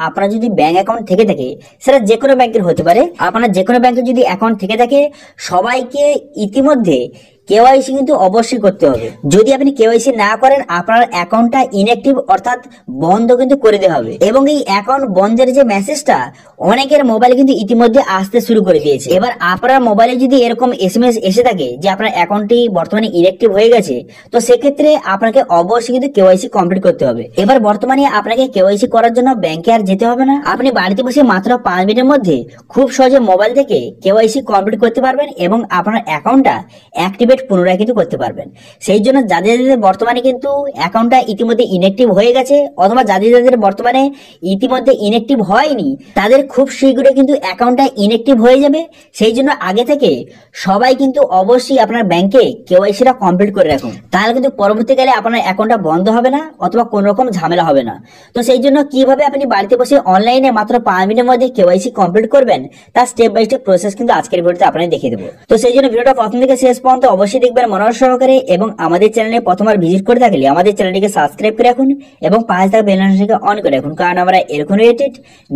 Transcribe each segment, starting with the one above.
আপনার যদি bank account থেকে থাকে, সেটা যে কোনো ব্যাংকের হতে পারে, আপনার যে কোনো ব্যাংকে যদি অ্যাকাউন্ট থেকে থাকে, সবাইকে ইতিমধ্যে কেওয়াইসি কিন্তু অবশ্যই করতে হবে। যদি আপনি কেওয়াইসি না করেন, আপনার অ্যাকাউন্টটা ইনঅ্যাক্টিভ অর্থাৎ বন্ধ কিন্তু করে দেওয়া হবে। এবং এই অ্যাকাউন্ট বন্ধের যে মেসেজটা অনেকের মোবাইলে কিন্তু ইতিমধ্যে আসতে শুরু করে দিয়েছে। এবার আপনার মোবাইলে যদি এরকম এসএমএস এসে থাকে যে আপনার অ্যাকাউন্টটি বর্তমানে ইনঅ্যাক্টিভ হয়ে গেছে, তো সেক্ষেত্রে আপনাকে অবশ্যই কিন্তু কেওয়াইসি কমপ্লিট করতে হবে। এবার বর্তমানে আপনাকে কেওয়াইসি করার জন্য ব্যাংকে আর যেতে হবে না, আপনি বাড়িতে বসে মাত্র 5 মিনিটের মধ্যে খুব সহজে মোবাইল থেকে কেওয়াইসি কমপ্লিট করতে পারবেন এবং আপনার অ্যাকাউন্টটা অ্যাক্টিভেট পুনরায় কিন্তু করতে পারবেন। সেই জন্য যাদের বর্তমানে কিন্তু অ্যাকাউন্টটা ইতিমধ্যে ইনঅ্যাক্টিভ হয়ে গেছে, অথবা যাদের বর্তমানে ইতিমধ্যে ইনঅ্যাক্টিভ হয়নি, তাদের খুব শীঘ্রই কিন্তু অ্যাকাউন্টটা ইনঅ্যাক্টিভ হয়ে যাবে। সেই জন্য আগে থেকে সবাই কিন্তু অবশ্যই আপনার ব্যাংকে কেওয়াইসিটা কমপ্লিট করে রাখুন, তাহলে কিন্তু পরবর্তীকালে আপনার অ্যাকাউন্টটা বন্ধ হবে না অথবা কোনো রকম ঝামেলা হবে না। তো সেই জন্য কিভাবে আপনি বাড়িতে বসে অনলাইনে মাত্র 5 মিনিটের মধ্যে কেওয়াইসি কমপ্লিট করবেন, তার স্টেপ বাই স্টেপ প্রসেস কিন্তু আজকের ভিডিওতে আপনাদের দেখিয়ে দেবো। তো সেই জন্য ভিডিওটা প্রথম থেকে শেষ পর্যন্ত অবশ্যই দেখবেন মনোযোগ সহকারে, এবং আমাদের চ্যানেলে প্রথমবার ভিজিট করে থাকলে আমাদের চ্যানেলটিকে সাবস্ক্রাইব করে রাখুন এবং পাশে থাকা বেল আইকনটিকে অন করে রাখুন, কারণ আমরা এরকম রিলেটেড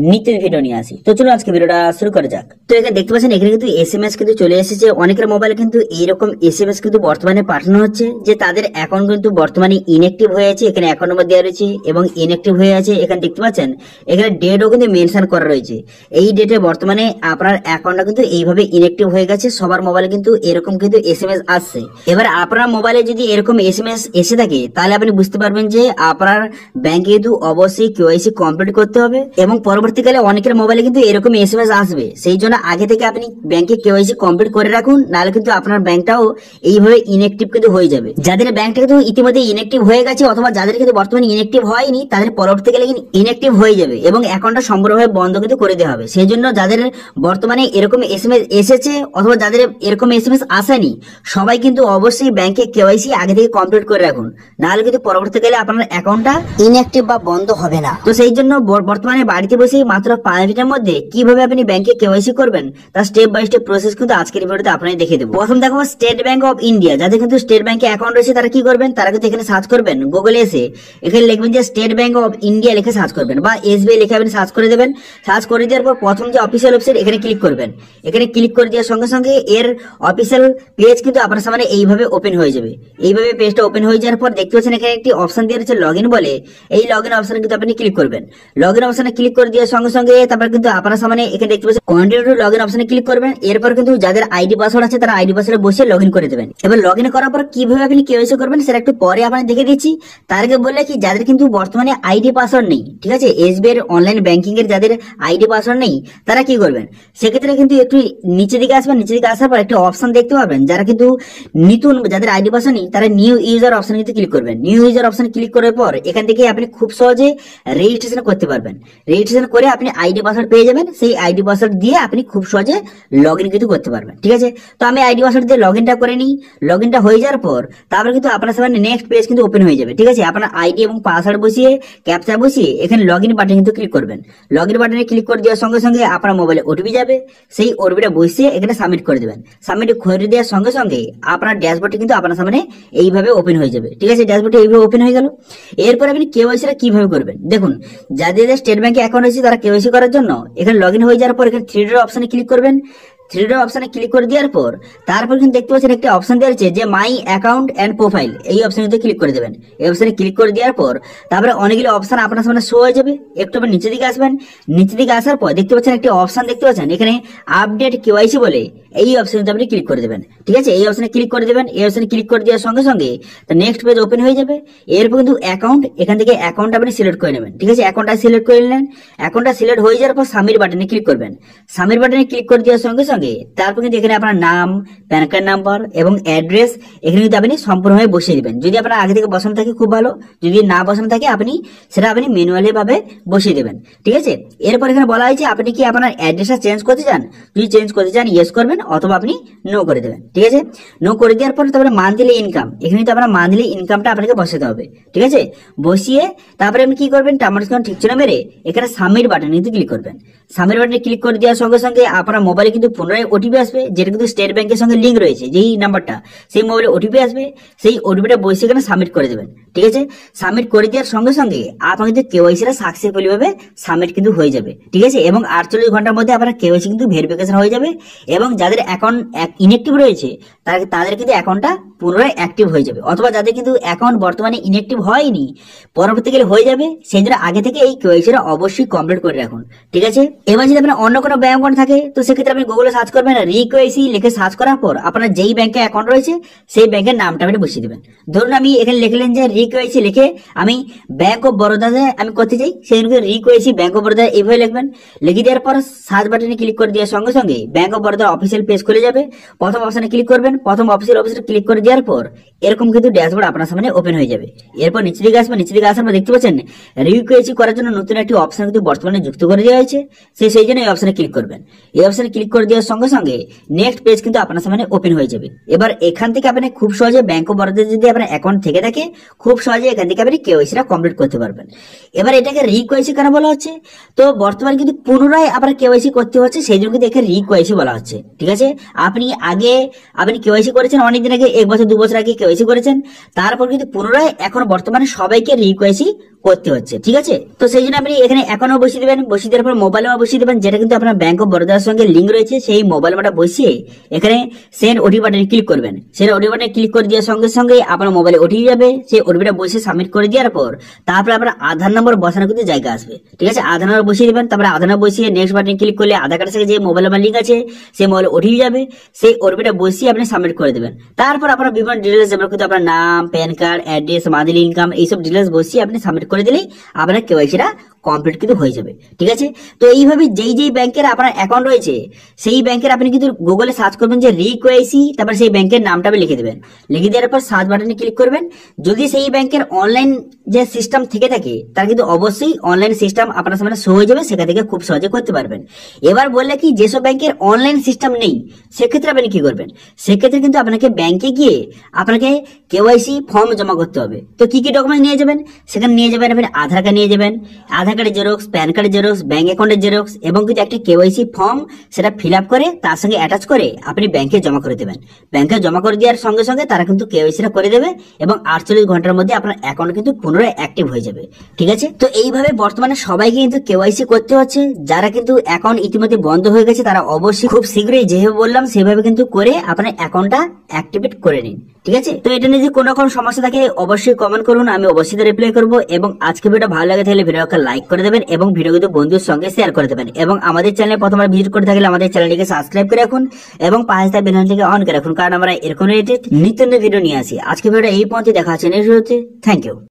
নিত্য ভিডিও নিয়ে আসি। তো চলুন আজকে ভিডিওটা শুরু করা যাক। তো এখানে দেখতে পাচ্ছেন এখানে কিন্তু এসএমএস কিন্তু চলে এসেছে। অনেকের মোবাইলে কিন্তু এইরকম এসএমএস কিন্তু বর্তমানে পাঠানো হচ্ছে যে তাদের অ্যাকাউন্ট কিন্তু বর্তমানে ইনঅ্যাক্টিভ হয়ে আছে। এখানে অ্যাকাউন্ট নাম্বার দেওয়া রয়েছে এবং ইনঅ্যাক্টিভ হয়ে আছে। এখানে দেখতে পাচ্ছেন এখানে ডেটও কিন্তু মেনশন করা রয়েছে। এই ডেটে বর্তমানে আপনার অ্যাকাউন্টটা কিন্তু এইভাবে ইনঅ্যাক্টিভ হয়ে গেছে। সবার মোবাইলে কিন্তু এরকম কিন্তু এসএমএস আসছে। এবার আপনার মোবাইলে যদি এরকম এসএমএস এসে থাকে, তাহলে আপনি বুঝতে পারবেন যে আপনার ব্যাংকে কিন্তু অবশ্যই কেওয়াইসি কমপ্লিট করতে হবে এবং পরবর্তীকালে অনেকের মোবাইলে কিন্তু এরকম এসএমএস আসবে। সেই জন্য আগে থেকে আপনি ব্যাংকে কেওয়াইসি কমপ্লিট করে রাখুন, নাহলে কিন্তু আপনার ব্যাংকটাও এইভাবে ইনঅ্যাক্টিভ কিন্তু হয়ে যাবে। যাদের ব্যাংকটা কিন্তু ইতিমধ্যে ইনঅ্যাক্টিভ হয়ে গেছে অথবা যাদের কিন্তু বর্তমানে ইনঅ্যাক্টিভ হয়নি, তাদের পরবর্তীকালে কিন্তু ইনঅ্যাক্টিভ হয়ে যাবে এবং অ্যাকাউন্টটা সম্পূর্ণভাবে বন্ধ কিন্তু করে দেওয়া হবে। সেই জন্য যাদের বর্তমানে এরকম এসএমএস এসেছে অথবা যাদের এরকম এসএমএস আসেনি, সবাই কিন্তু অবশ্যই ব্যাংকে কেওয়াইসি আগে থেকে কমপ্লিট করে রাখুন, নাহলে কিন্তু পরবর্তীকালে আপনার অ্যাকাউন্টটা ইনঅ্যাক্টিভ বা বন্ধ হবে না। তো সেই জন্য বর্তমানে বাড়িতে বসে মাত্র 5 মিনিটের মধ্যে কিভাবে আপনি ব্যাংকে কেওয়াইসি করবেন তার স্টেপ বাই স্টেপ প্রসেস কিন্তু আজকের ভিডিওতে আপনাদের দেখিয়ে দেবো। প্রথম দেখাবো স্টেট ব্যাংক অফ ইন্ডিয়া। যাদের কিন্তু স্টেট ব্যাংকে অ্যাকাউন্ট রয়েছে তারা কি করবেন, তারা কিন্তু এখানে সার্চ করবেন, গুগলে এসে এখানে লিখবেন যে স্টেট ব্যাংক অফ ইন্ডিয়া লিখে সার্চ করবেন, বা এসবিআই লিখে আপনি সার্চ করে দেবেন। সার্চ করে দেওয়ার পর প্রথম যে অফিসিয়াল ওয়েবসাইট এখানে ক্লিক করবেন। এখানে ক্লিক করে দেওয়ার সঙ্গে সঙ্গে এর অফিসিয়াল পেজ কিন্তু আপনার সামনে এইভাবে ওপেন হয়ে যাবে। এইভাবে পেজটা ওপেন হয়ে যাওয়ার পর দেখতে পাচ্ছেন এখানে একটি অপশন দেওয়া রয়েছে লগইন বলে। এই লগইন অপশনে কিন্তু আপনি ক্লিক করবেন। লগইন অপশনে ক্লিক করে দেওয়ার সঙ্গে সঙ্গে তারপর কিন্তু আপনার সামনে এখানে দেখতে পাচ্ছেন কন্টিনিউ টু লগইন অপশনে ক্লিক করবেন। এরপর কিন্তু যাদের আইডি পাসওয়ার্ড আছে তারা আইডি পাসওয়ার্ডে বসে লগইন করে দেবেন। এবার লগইন করার পর কিভাবে আপনি কেওয়াইসি করবেন সেটা একটু পরে আপনাদের দেখে দিচ্ছি। তার আগে বললে কি, যাদের কিন্তু বর্তমানে আইডি পাসওয়ার্ড নেই, ঠিক আছে, এসবিআই এর অনলাইন ব্যাংকিং এর যাদের আইডি পাসওয়ার্ড নেই তারা কি করবেন, সেক্ষেত্রে কিন্তু একটু নিচের দিকে আসবেন। নিচের দিকে আসার পর একটা অপশন দেখতে পাবেন, যারা কিন্তু নতুন, যাদের আইডি পাসওয়ার্ড নেই তারা নিউ ইউজার অপশনে কিন্তু ক্লিক করবেন। নিউ ইউজার অপশনে ক্লিক করার পর এখান থেকে আপনি খুব সহজে রেজিস্ট্রেশন করতে পারবেন। রেজিস্ট্রেশন করে আপনি আইডি পাসওয়ার্ড পেয়ে যাবেন। সেই আইডি পাসওয়ার্ড দিয়ে আপনি খুব সহজে লগইন কিন্তু করতে পারবেন, ঠিক আছে। তো আমি আইডি পাসওয়ার্ড দিয়ে লগইনটা করে নিই। লগইনটা হয়ে যাওয়ার পর তারপর কিন্তু আপনার সামনে নেক্সট পেজ কিন্তু ওপেন হয়ে যাবে, ঠিক আছে। আপনার আইডি এবং পাসওয়ার্ড বসিয়ে ক্যাপচা বসিয়ে এখানে লগইন বাটনে কিন্তু ক্লিক করবেন। লগইন বাটনে ক্লিক করে দেওয়ার সঙ্গে সঙ্গে আপনার মোবাইলে ওটিপি যাবে। সেই ওটিপিটা বসিয়ে এখানে সাবমিট করে দেবেন। সাবমিট করে দেওয়ার সঙ্গে সঙ্গে আপনার ড্যাশবোর্ডটি কিন্তু আপনার সামনে এইভাবে ওপেন হয়ে যাবে, ঠিক আছে। ড্যাশবোর্ডটি এইভাবে ওপেন হয়ে গেল। এরপর আপনি কেওয়াইসিটা কিভাবে করবেন দেখুন। যাদের স্টেট ব্যাংকে অ্যাকাউন্ট আছে তারা কেওয়াইসি করার জন্য এখানে লগইন হয়ে যাওয়ার পর এখানে 3 ডট অপশনে ক্লিক করবেন। 3 ডট অপশনে ক্লিক করে দেওয়ার পর তারপর কিন্তু দেখতে পাচ্ছেন একটা অপশন দেওয়া আছে যে মাই অ্যাকাউন্ট এন্ড প্রোফাইল। এই অপশনে ক্লিক করে দেবেন। এই অপশনে ক্লিক করে দেওয়ার পর তারপরে অনেকগুলো অপশন আপনার সামনে শো হয়ে যাবে। একটু আপনি নিচের দিকে আসবেন। নিচের দিকে আসার পর দেখতে পাচ্ছেন একটা অপশন দেখতে পাচ্ছেন এখানে আপডেট কেওয়াইসি বলে। এই অপশনে আপনি ক্লিক করে দেবেন, ঠিক আছে। এই অপশনে ক্লিক করে দেবেন। এই অপশনে ক্লিক করে দেওয়ার সঙ্গে সঙ্গে নেক্সট পেজ ওপেন হয়ে যাবে। এরপর কিন্তু অ্যাকাউন্ট, এখান থেকে অ্যাকাউন্ট আপনি সিলেক্ট করে নেবেন, ঠিক আছে। অ্যাকাউন্টটা সিলেক্ট করে নিলেন। অ্যাকাউন্টটা সিলেক্ট হয়ে যাওয়ার পর সাবমিট বাটনে ক্লিক করবেন। সাবমিট বাটনে ক্লিক করে দেওয়ার সঙ্গে সঙ্গে তারপর কিন্তু এখানে আপনার নাম, প্যান কার্ড নাম্বার এবং অ্যাড্রেস এখানে কিন্তু আপনি সম্পূর্ণভাবে বসিয়ে দিবেন। যদি আপনার আগে থেকে বসানো থাকে খুব ভালো, যদি না বসানো থাকে আপনি সেটা আপনি ম্যানুয়ালি ভাবে বসিয়ে দেবেন, ঠিক আছে। এরপর এখানে বলা হয়েছে আপনি কি আপনার অ্যাড্রেসটা চেঞ্জ করতে চান। যদি চেঞ্জ করতে চান ইয়েস করবেন অথবা আপনি নো করে দেবেন, ঠিক আছে। নো করে দেওয়ার পর তারপরে মান্থলি ইনকাম, এখানে তো আপনার মান্থলি ইনকামটা আপনাকে বসাতে হবে, ঠিক আছে। বসিয়ে তারপরে আপনি কি করবেন, টার্মস ঠিক ছিল মেরে এখানে সাবমিট বাটনে কিন্তু ক্লিক করবেন। সাবমিট বাটনে ক্লিক করে দেওয়ার সঙ্গে সঙ্গে আপনার মোবাইলে কিন্তু পুনরায় ওটিপি আসবে, যেটা কিন্তু স্টেট ব্যাংকের সঙ্গে লিঙ্ক রয়েছে যেই নাম্বারটা, সেই মোবাইলে ওটিপি আসবে। সেই ওটিপিটা বসে এখানে সাবমিট করে দেবেন। ঠিক আছে, সাবমিট করে দেওয়ার সঙ্গে সঙ্গে আপনার কিন্তু কেওয়াইসিটা সাকসেসফুলি ভাবে সাবমিট কিন্তু হয়ে যাবে। ঠিক আছে, এবং 48 ঘন্টার মধ্যে আপনার কেওয়াইসি কিন্তু ভেরিফিকেশন হয়ে যাবে, এবং যাদের অ্যাকাউন্ট ইনঅ্যাক্টিভ রয়েছে তাদের কিন্তু অ্যাকাউন্টটা পুনরায় অ্যাক্টিভ হয়ে যাবে, অথবা যাদের কিন্তু অ্যাকাউন্ট বর্তমানে ইনঅ্যাক্টিভ হয়নি পরবর্তীকালে হয়ে যাবে, সেই জন্য আগে থেকে এই কেওয়াইসিটা অবশ্যই কমপ্লিট করে রাখুন। ঠিক আছে, এবার যদি আপনার অন্য কোনো ব্যাংক অ্যাকাউন্ট থাকে তো সেক্ষেত্রে আপনি গুগলে সার্চ করবেন, রিকেওয়াইসি লিখে সার্চ করার পর আপনার যেই ব্যাংকে অ্যাকাউন্ট রয়েছে সেই ব্যাংকের নামটা আপনি বসিয়ে দেবেন। ধরুন আমি এখানে লিখলেন যে রিকেওয়াইসি, লিখে আমি ব্যাংক অফ বরোদাতে আমি করতে চাই, সেই জন্য রিকেওয়াইসি ব্যাংক অফ বরোদা এইভাবে লিখবেন। লিখে দেওয়ার পর সার্চ বাটনে ক্লিক করে দেওয়ার সঙ্গে সঙ্গে ব্যাংক অফ বরোদার অফিসিয়াল পেজ খুলে যাবে। প্রথম অপশনে ক্লিক করবেন, প্রথম অফিসিয়াল অফিসে ক্লিক করে দেওয়ার পর এরকম কিন্তু ড্যাশবোর্ড আপনার সামনে ওপেন হয়ে যাবে। এরপর নিচে দিকে আসবেন, নিচে দিকে আসার পর দেখতে পাচ্ছেন রিকেওয়াইসি করার জন্য নতুন একটি অপশন কিন্তু বর্তমানে যুক্ত করে দেওয়া হয়েছে, সেই জন্য এই অপশনে ক্লিক করবেন। এই অপশনে ক্লিক করে দেওয়ার সঙ্গে সঙ্গে নেক্সট পেজ কিন্তু আপনার সামনে ওপেন হয়ে যাবে। এবার এখান থেকে আপনি খুব সহজে ব্যাংক অফ বরোদা যদি আপনার অ্যাকাউন্ট থেকে থাকে খুব সহজে এখান থেকে আপনি কেওয়াইসিটা কমপ্লিট করতে পারবেন। এবার এটাকে রিকেওয়াইসি কেন বলা হচ্ছে, তো বর্তমানে কিন্তু পুনরায় আপনার কেওয়াইসি করতে হচ্ছে, সেই জন্য কিন্তু এখানে রিকেওয়াইসি বলা হচ্ছে। ঠিক আছে, আপনি কেওয়াইসি করেছেন অনেকদিন আগে, 1 বছর 2 বছর আগে কেওয়াইসি করেছেন, তারপর কিন্তু পুনরায় এখন বর্তমানে সবাইকে রিকেওয়াইসি করতে হচ্ছে। ঠিক আছে, তো সেই জন্য আপনি এখানে অ্যাকাউন্টও বসিয়ে দেবেন, বসিয়ে দেওয়ার পর মোবাইল নাম্বার বসিয়ে দেবেন, যেটা কিন্তু আপনার ব্যাংক অফ বরোদার সঙ্গে লিঙ্ক রয়েছে। সেই মোবাইল নাম্বারটা বসিয়ে এখানে সেন্ড ওটিপি বাটনে ক্লিক করবেন। সেই ওটিপি বাটনে ক্লিক করে দেওয়ার সঙ্গে সঙ্গে আপনার মোবাইলে ওটিপি যাবে, সেই ওটিপিটা বসে সাবমিট করে দেওয়ার পর তারপরে আপনার আধার নম্বর বসানোর কিন্তু জায়গা আসবে। ঠিক আছে, আধার নম্বর বসিয়ে দেবেন, তারপরে আধার নম্বর বসিয়ে নেক্সট বাটনে ক্লিক করলে আধার কার্ডের সাথে যে মোবাইল নাম্বার লিঙ্ক আছে সেই মোবাইলে ওটিপি যাবে, সেই ওটিপিটা বসিয়ে আপনি সাবমিট করে দেবেন। তারপর আপনার বিভিন্ন ডিটেলস, যেমন কিন্তু আপনার নাম, pan card, address, monthly income, এইসব ডিটেলস বসিয়ে আপনি সাবমিট করে দিলেই আপনার কেওয়াইসিটা কমপ্লিট কিন্তু হয়ে যাবে। ঠিক আছে, তো এইভাবে যেই ব্যাংকের আপনার অ্যাকাউন্ট রয়েছে সেই ব্যাংকের আপনি কিন্তু গুগলে সার্চ করবেন যে রিকেওয়াইসি, তারপর সেই ব্যাংকের নামটা লিখে দেবেন। লিখে দেওয়ার পর সার্চ বাটনে ক্লিক করবেন। যদি সেই ব্যাংকের অনলাইন যে সিস্টেম থেকে থাকে তার কিন্তু অবশ্যই অনলাইন সিস্টেম আপনার সামনে শো হয়ে যাবে, সেখান থেকে খুব সহজে করতে পারবেন। এবার বললে কি যেসব ব্যাংকের অনলাইন সিস্টেম নেই সেক্ষেত্রে আপনি কি করবেন, সেক্ষেত্রে কিন্তু আপনাকে ব্যাংকে গিয়ে আপনাকে কেওয়াইসি ফর্ম জমা করতে হবে। তো কি কি ডকুমেন্ট নিয়ে যাবেন, সেখানে নিয়ে যাবেন আপনি আধার কার্ড নিয়ে যাবেন, আধার কার্ডের জেরক্স, প্যান কার্ডের জেরক্স, ব্যাংক অ্যাকাউন্টের জেরক্স, এবং কিন্তু একটা কেওয়াইসি ফর্ম সেটা ফিল আপ করে তার সঙ্গে অ্যাটাচ করে আপনি ব্যাংকে জমা করে দেবেন। ব্যাংকে জমা করে দেওয়ার সঙ্গে সঙ্গে তারা কিন্তু কেওয়াইসিটা করে দেবে, এবং 48 ঘন্টার মধ্যে আপনার অ্যাকাউন্ট কিন্তু পুনরায় অ্যাক্টিভ হয়ে যাবে। ঠিক আছে, তো এইভাবে বর্তমানে সবাইকে কিন্তু কেওয়াইসি করতে হচ্ছে। যারা কিন্তু অ্যাকাউন্ট ইতিমধ্যে বন্ধ হয়ে গেছে তারা অবশ্যই খুব শীঘ্রই যেভাবে বললাম সেভাবে কিন্তু করে আপনার অ্যাকাউন্টটা অ্যাক্টিভেট করে নিন। ঠিক আছে, তো এটা নিয়ে যদি কোনো রকম সমস্যা থাকে অবশ্যই কমেন্ট করুন, আমি অবশ্যই রিপ্লাই করবো। এবং আজকে ভিডিওটা ভালো লাগে তাহলে ভিডিওকে লাইক করে দেবেন এবং ভিডিও কিন্তু বন্ধুর সঙ্গে শেয়ার করে দেবেন। এবং আমাদের চ্যানেলে প্রথমবার ভিজিট করে থাকলে আমাদের চ্যানেলটিকে সাবস্ক্রাইব করে রাখুন এবং পাশে থাকা বেল আইকনটিকে অন করে রাখুন, কারণ আমরা এরকম রিলেটেড নিত্য নতুন ভিডিও নিয়ে আসি। আজকে ভিডিওটা এই পর্যন্ত, দেখা হচ্ছে নেক্সট ভিডিওতে। Thank you.